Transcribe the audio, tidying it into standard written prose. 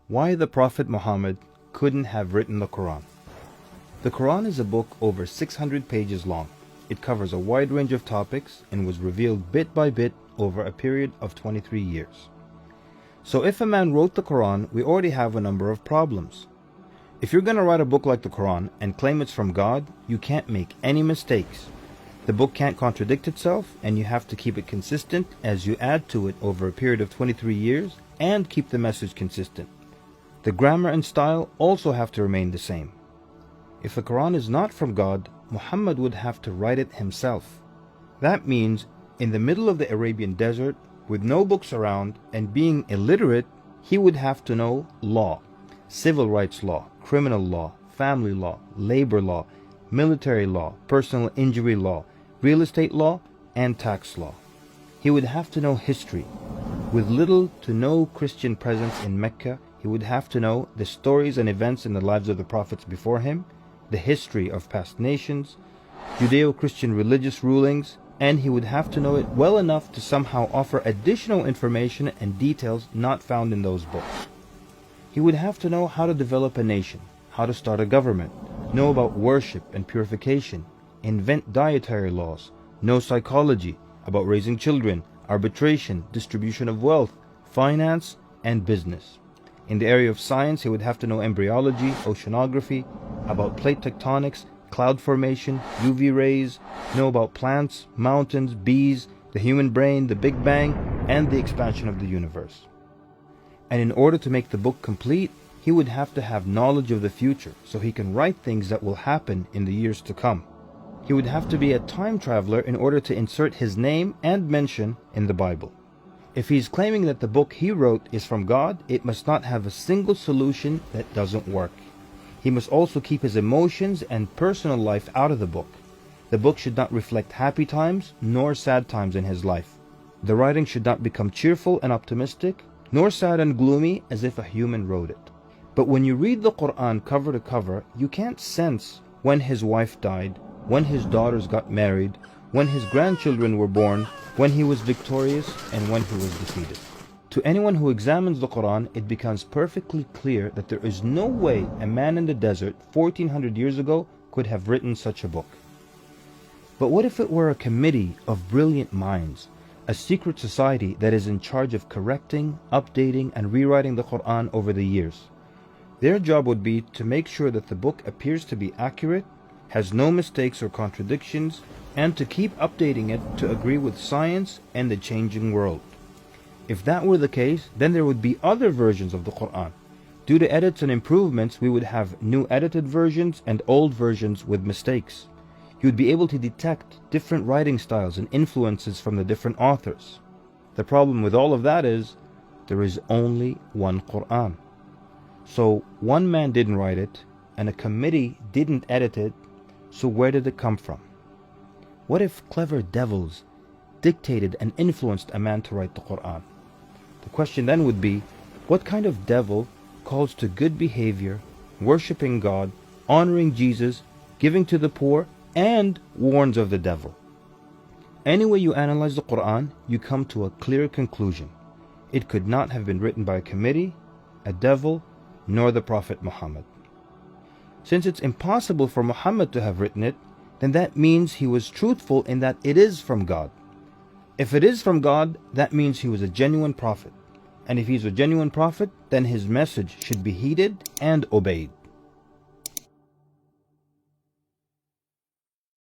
Why the Prophet Muhammad couldn't have written the Qur'an. The Qur'an is a book over 600 pages long. It covers a wide range of topics and was revealed bit by bit over a period of 23 years. So if a man wrote the Qur'an, we already have a number of problems. If you're going to write a book like the Qur'an and claim it's from God, you can't make any mistakes. The book can't contradict itself, and you have to keep it consistent as you add to it over a period of 23 years and keep the message consistent. The grammar and style also have to remain the same. If the Qur'an is not from God, Muhammad would have to write it himself. That means in the middle of the Arabian desert, with no books around and being illiterate, he would have to know law, civil rights law, criminal law, family law, labor law, military law, personal injury law, real estate law, and tax law. He would have to know history. With little to no Christian presence in Mecca, he would have to know the stories and events in the lives of the prophets before him, the history of past nations, Judeo-Christian religious rulings, and he would have to know it well enough to somehow offer additional information and details not found in those books. He would have to know how to develop a nation, how to start a government, know about worship and purification, invent dietary laws, know psychology, about raising children, arbitration, distribution of wealth, finance, and business. In the area of science, he would have to know embryology, oceanography, about plate tectonics, cloud formation, UV rays, know about plants, mountains, bees, the human brain, the Big Bang, and the expansion of the universe. And in order to make the book complete, he would have to have knowledge of the future so he can write things that will happen in the years to come. He would have to be a time traveler in order to insert his name and mention in the Bible. If he's claiming that the book he wrote is from God, it must not have a single solution that doesn't work. He must also keep his emotions and personal life out of the book. The book should not reflect happy times nor sad times in his life. The writing should not become cheerful and optimistic, nor sad and gloomy as if a human wrote it. But when you read the Qur'an cover to cover, you can't sense when his wife died, when his daughters got married, when his grandchildren were born, when he was victorious, and when he was defeated. To anyone who examines the Qur'an, it becomes perfectly clear that there is no way a man in the desert 1400 years ago could have written such a book. But what if it were a committee of brilliant minds, a secret society that is in charge of correcting, updating, and rewriting the Qur'an over the years? Their job would be to make sure that the book appears to be accurate, has no mistakes or contradictions, and to keep updating it to agree with science and the changing world. If that were the case, then there would be other versions of the Qur'an. Due to edits and improvements, we would have new edited versions and old versions with mistakes. You would be able to detect different writing styles and influences from the different authors. The problem with all of that is, there is only one Qur'an. So one man didn't write it, and a committee didn't edit it, so where did it come from? What if clever devils dictated and influenced a man to write the Qur'an? The question then would be, what kind of devil calls to good behavior, worshipping God, honoring Jesus, giving to the poor, and warns of the devil? Any way you analyze the Qur'an, you come to a clear conclusion. It could not have been written by a committee, a devil, nor the Prophet Muhammad. Since it's impossible for Muhammad to have written it, then that means he was truthful in that it is from God. If it is from God, that means he was a genuine prophet. And if he's a genuine prophet, then his message should be heeded and obeyed.